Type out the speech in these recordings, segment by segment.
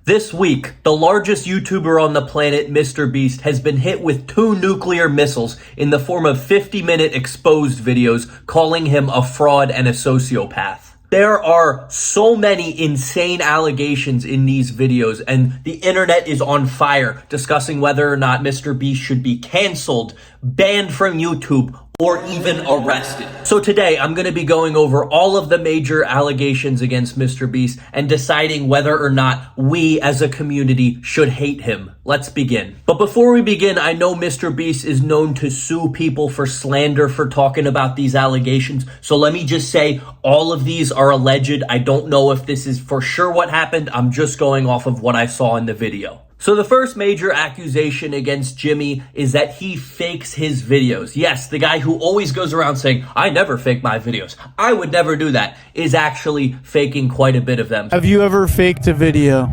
This week, the largest YouTuber on the planet, MrBeast, has been hit with 2 nuclear missiles in the form of 50-minute exposed videos calling him a fraud and a sociopath. There are so many insane allegations in these videos, and the internet is on fire discussing whether or not MrBeast should be canceled, banned from YouTube, or even arrested. So today, I'm going to be going over all of the major allegations against MrBeast and deciding whether or not we as a community should hate him. Let's begin. But before we begin, I know MrBeast is known to sue people for slander for talking about these allegations. So let me just say, all of these are alleged. I don't know if this is for sure what happened. I'm just going off of what I saw in the video. So the first major accusation against Jimmy is that he fakes his videos. Yes, the guy who always goes around saying, I never fake my videos, I would never do that, is actually faking quite a bit of them. Have you ever faked a video?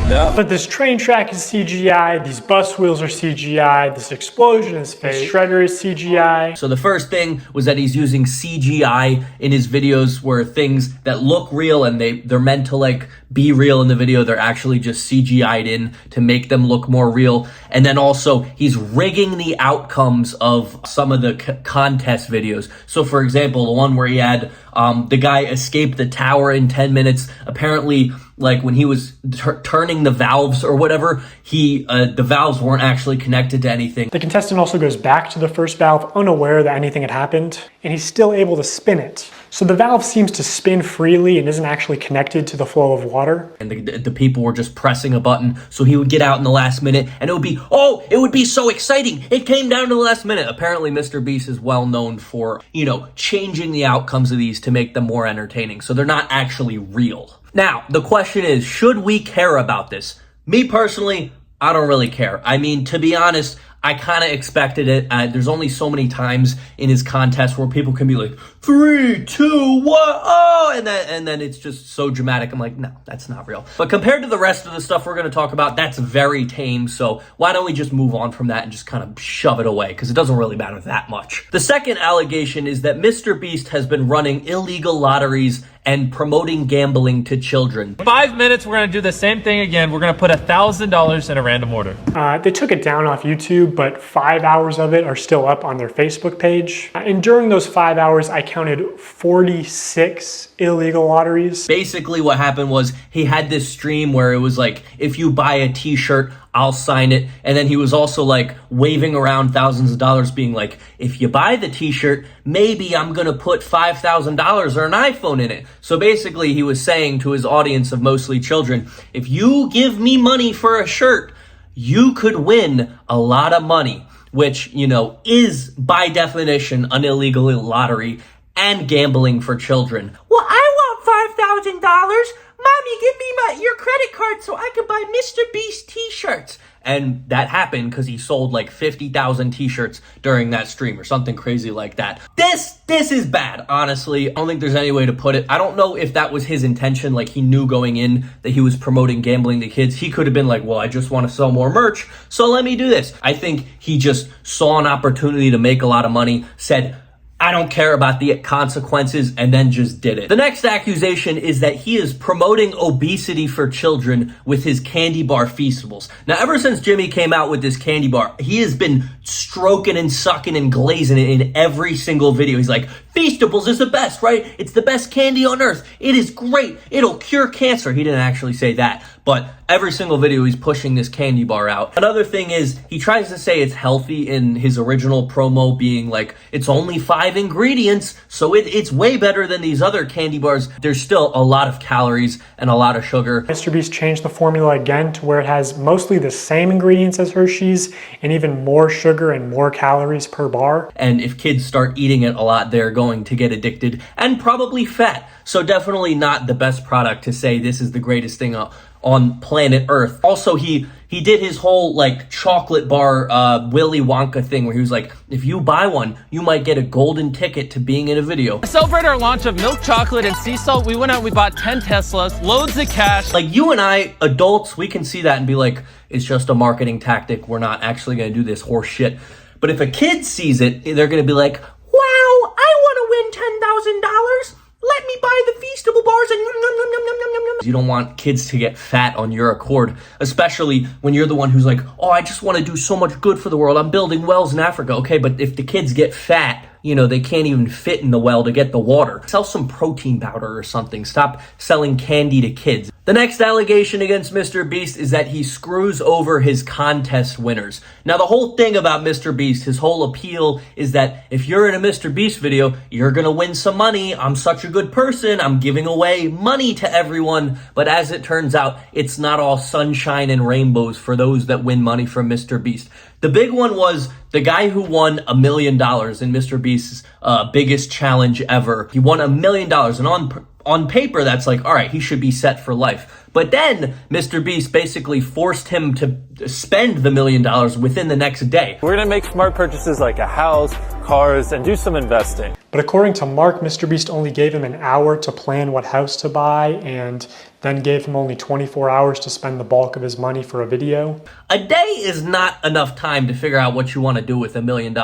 No. But this train track is CGI, these bus wheels are CGI, this explosion is fake, the shredder is CGI. So the first thing was that he's using CGI in his videos where things that look real and they're meant to like be real in the video, they're actually just CGI'd in to make them look more real. And then also he's rigging the outcomes of some of the contest videos. So for example, the one where he had the guy escape the tower in 10 minutes, apparently like when he was turning the valves or whatever, the valves weren't actually connected to anything. The contestant also goes back to the first valve unaware that anything had happened, and he's still able to spin it. So the valve seems to spin freely and isn't actually connected to the flow of water. And the people were just pressing a button, so he would get out in the last minute and it would be so exciting. It came down to the last minute. Apparently MrBeast is well known for, changing the outcomes of these to make them more entertaining. So they're not actually real. Now, the question is, should we care about this? Me personally, I don't really care. I mean, to be honest, I kind of expected it. There's only so many times in his contest where people can be like, 3, 2, 1, oh, and then it's just so dramatic. I'm like, no, that's not real. But compared to the rest of the stuff we're going to talk about, that's very tame. So why don't we just move on from that and just kind of shove it away? Because it doesn't really matter that much. The second allegation is that MrBeast has been running illegal lotteries and promoting gambling to children. 5 minutes, we're gonna do the same thing again. We're gonna put $1,000 in a random order. They took it down off YouTube, but 5 hours of it are still up on their Facebook page. And during those 5 hours, I counted 46 illegal lotteries. Basically what happened was he had this stream where it was like, if you buy a t-shirt, I'll sign it. And then he was also like waving around thousands of dollars being like, if you buy the t-shirt, maybe I'm going to put $5,000 or an iPhone in it. So basically he was saying to his audience of mostly children, if you give me money for a shirt, you could win a lot of money, which, is by definition an illegal lottery and gambling for children. Well, I want $5,000. Mommy, give me your credit card so I can buy MrBeast t-shirts. And that happened because he sold like 50,000 t-shirts during that stream or something crazy like that. This is bad, honestly. I don't think there's any way to put it. I don't know if that was his intention, like he knew going in that he was promoting gambling to kids. He could have been like, well, I just want to sell more merch, so let me do this. I think he just saw an opportunity to make a lot of money, said, I don't care about the consequences, and then just did it. The next accusation is that he is promoting obesity for children with his candy bar feastables. Now, ever since Jimmy came out with this candy bar, he has been stroking and sucking and glazing it in every single video. He's like, Feastables is the best, right? It's the best candy on earth. It is great. It'll cure cancer. He didn't actually say that, but every single video he's pushing this candy bar out. Another thing is he tries to say it's healthy in his original promo, being like, it's only 5 ingredients, so it's way better than these other candy bars. There's still a lot of calories and a lot of sugar. MrBeast changed the formula again to where it has mostly the same ingredients as Hershey's and even more sugar and more calories per bar. And if kids start eating it a lot, they're going to get addicted and probably fat. So definitely not the best product to say this is the greatest thing on planet Earth. Also, he did his whole like chocolate bar Willy Wonka thing where he was like, if you buy one, you might get a golden ticket to being in a video. To celebrate our launch of milk chocolate and sea salt, we went out and we bought 10 Teslas, loads of cash. Like you and I, adults, we can see that and be like, it's just a marketing tactic. We're not actually gonna do this horse shit. But if a kid sees it, they're gonna be like, wow, I wanna win $10,000. let me buy the Feastable bars and yum, yum, yum, yum, yum, yum, yum. You don't want kids to get fat on your accord, especially when you're the one who's like, oh, I just want to do so much good for the world. I'm building wells in Africa. Okay, but if the kids get fat, you know, they can't even fit in the well to get the water. Sell some protein powder or something. Stop selling candy to kids. The next allegation against MrBeast is that he screws over his contest winners. Now, the whole thing about MrBeast, his whole appeal is that if you're in a MrBeast video, you're gonna win some money. I'm such a good person. I'm giving away money to everyone. But as it turns out, it's not all sunshine and rainbows for those that win money from MrBeast. The big one was the guy who won $1 million in MrBeast's biggest challenge ever. He won $1 million, and on paper, that's like, all right, he should be set for life. But then MrBeast basically forced him to spend the $1 million within the next day. We're gonna make smart purchases like a house, cars, and do some investing. But according to Mark, MrBeast only gave him an hour to plan what house to buy and then gave him only 24 hours to spend the bulk of his money for a video. A day is not enough time to figure out what you want to do with $1 million.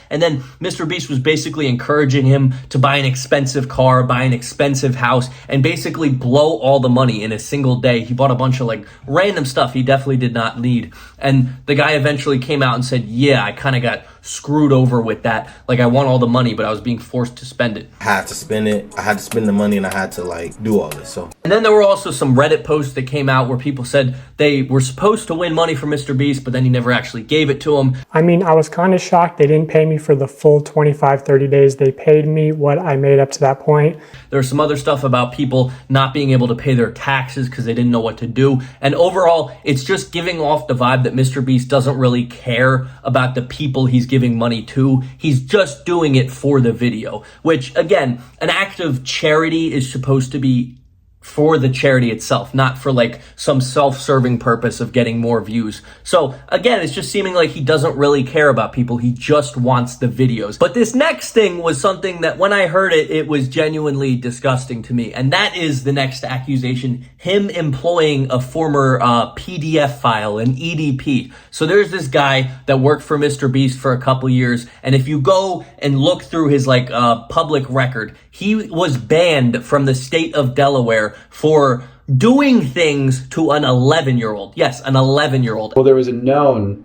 And then MrBeast was basically encouraging him to buy an expensive car, buy an expensive house, and basically blow all the money in a single day. He bought a bunch of like random stuff he definitely did not need. And the guy eventually came out and said, yeah, I kind of got screwed over with that. Like, I want all the money, but I was being forced to spend it. I had to spend it. I had to spend the money, and I had to like do all this. So. And then there were also some Reddit posts that came out where people said they were supposed to win money from MrBeast, but then he never actually gave it to him. I mean, I was kind of shocked they didn't pay me for the full 25, 30 days. They paid me what I made up to that point. There was some other stuff about people not being able to pay their taxes because they didn't know what to do. And overall, it's just giving off the vibe that MrBeast doesn't really care about the people he's giving money to. He's just doing it for the video, which, again, an act of charity is supposed to be for the charity itself, not for like some self-serving purpose of getting more views. So again, it's just seeming like he doesn't really care about people. He just wants the videos. But this next thing was something that when I heard it, it was genuinely disgusting to me. And that is the next accusation, him employing a former PDF file, an EDP. So there's this guy that worked for MrBeast for a couple years. And if you go and look through his like public record, he was banned from the state of Delaware for doing things to an 11-year-old. Yes, an 11-year-old. Well, there was a known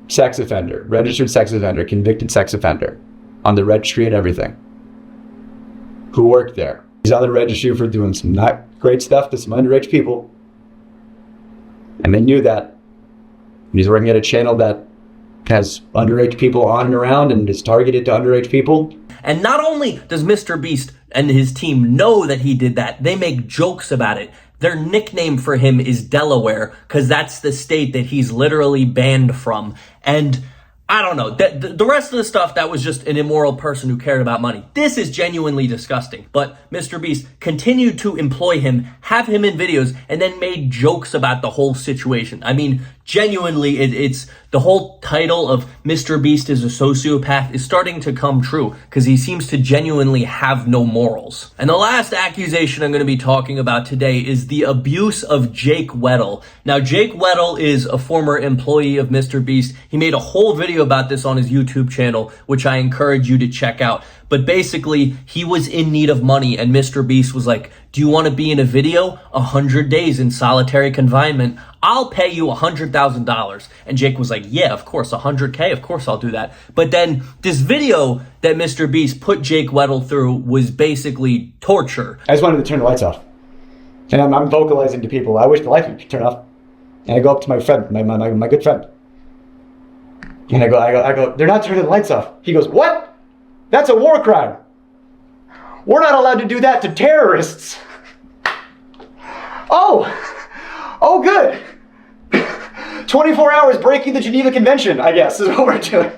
sex offender, registered sex offender, convicted sex offender on the registry and everything who worked there. He's on the registry for doing some not great stuff to some underage people. And they knew that. And he's working at a channel that has underage people on and around and is targeted to underage people. And not only does MrBeast and his team know that he did that, they make jokes about it. Their nickname for him is Delaware, because that's the state that he's literally banned from. And I don't know, the rest of the stuff, that was just an immoral person who cared about money. This is genuinely disgusting. But MrBeast continued to employ him, have him in videos, and then made jokes about the whole situation. I mean, genuinely, it's the whole title of MrBeast is a sociopath is starting to come true because he seems to genuinely have no morals. And the last accusation I'm going to be talking about today is the abuse of Jake Weddle. Now, Jake Weddle is a former employee of MrBeast. He made a whole video about this on his YouTube channel, which I encourage you to check out. But basically, he was in need of money, and MrBeast was like, do you want to be in a video? 100 days in solitary confinement. I'll pay you $100,000. And Jake was like, yeah, of course, 100K, of course I'll do that. But then this video that MrBeast put Jake Weddle through was basically torture. I just wanted to turn the lights off. And I'm vocalizing to people, I wish the lights would turn off. And I go up to my friend, my good friend. And I go, they're not turning the lights off. He goes, what? That's a war crime. We're not allowed to do that to terrorists. Oh, good. 24 hours breaking the Geneva Convention, I guess, is what we're doing.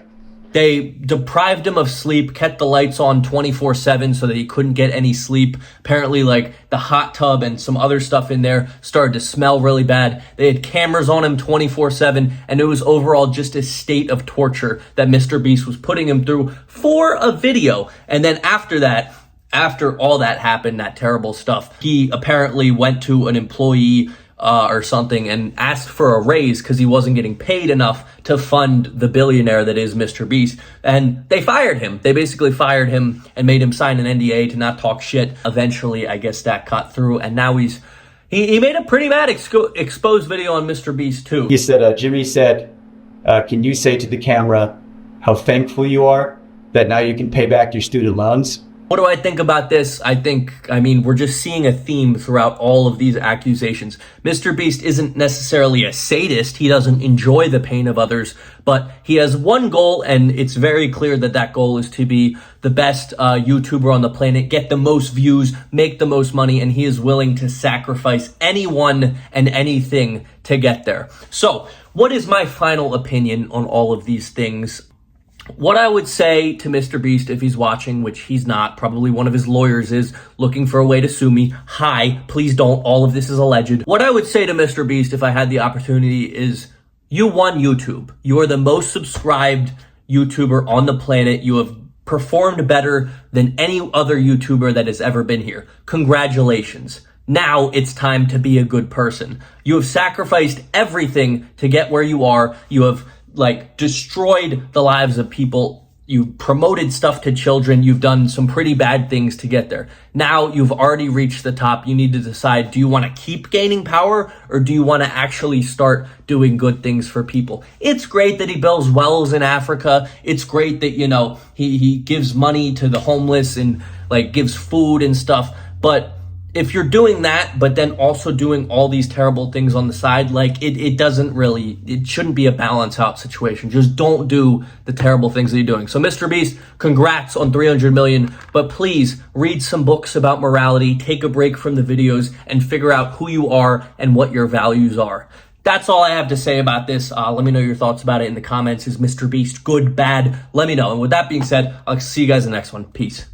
They deprived him of sleep, kept the lights on 24/7 so that he couldn't get any sleep. Apparently, like, the hot tub and some other stuff in there started to smell really bad. They had cameras on him 24/7, and it was overall just a state of torture that MrBeast was putting him through for a video. And then after that, after all that happened, that terrible stuff, he apparently went to an employee or something and asked for a raise because he wasn't getting paid enough to fund the billionaire that is MrBeast. And they fired him. They basically fired him and made him sign an NDA to not talk shit. Eventually, I guess that got through, and now he made a pretty bad exposed video on MrBeast too. He said, Jimmy said, can you say to the camera how thankful you are that now you can pay back your student loans? What do I think about this? I mean, we're just seeing a theme throughout all of these accusations. MrBeast isn't necessarily a sadist. He doesn't enjoy the pain of others, but he has one goal, and it's very clear that that goal is to be the best YouTuber on the planet, get the most views, make the most money, and he is willing to sacrifice anyone and anything to get there. So, what is my final opinion on all of these things? What I would say to MrBeast if he's watching, which he's not, probably one of his lawyers is looking for a way to sue me. Hi, please don't. All of this is alleged. What I would say to MrBeast if I had the opportunity is, you won YouTube. You are the most subscribed YouTuber on the planet. You have performed better than any other YouTuber that has ever been here. Congratulations. Now it's time to be a good person. You have sacrificed everything to get where you are. You have destroyed the lives of people. You promoted stuff to children. You've done some pretty bad things to get there. Now you've already reached the top. You need to decide, do you want to keep gaining power or do you want to actually start doing good things for people? It's great that he builds wells in Africa. It's great that, he gives money to the homeless and gives food and stuff. But if you're doing that, but then also doing all these terrible things on the side, it shouldn't be a balance out situation. Just don't do the terrible things that you're doing. So MrBeast, congrats on 300 million, but please read some books about morality, take a break from the videos, and figure out who you are and what your values are. That's all I have to say about this. Let me know your thoughts about it in the comments. Is MrBeast good, bad? Let me know. And with that being said, I'll see you guys in the next one. Peace.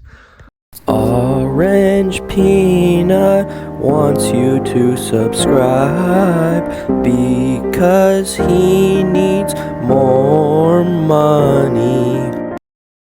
Orange Peanut wants you to subscribe because he needs more money.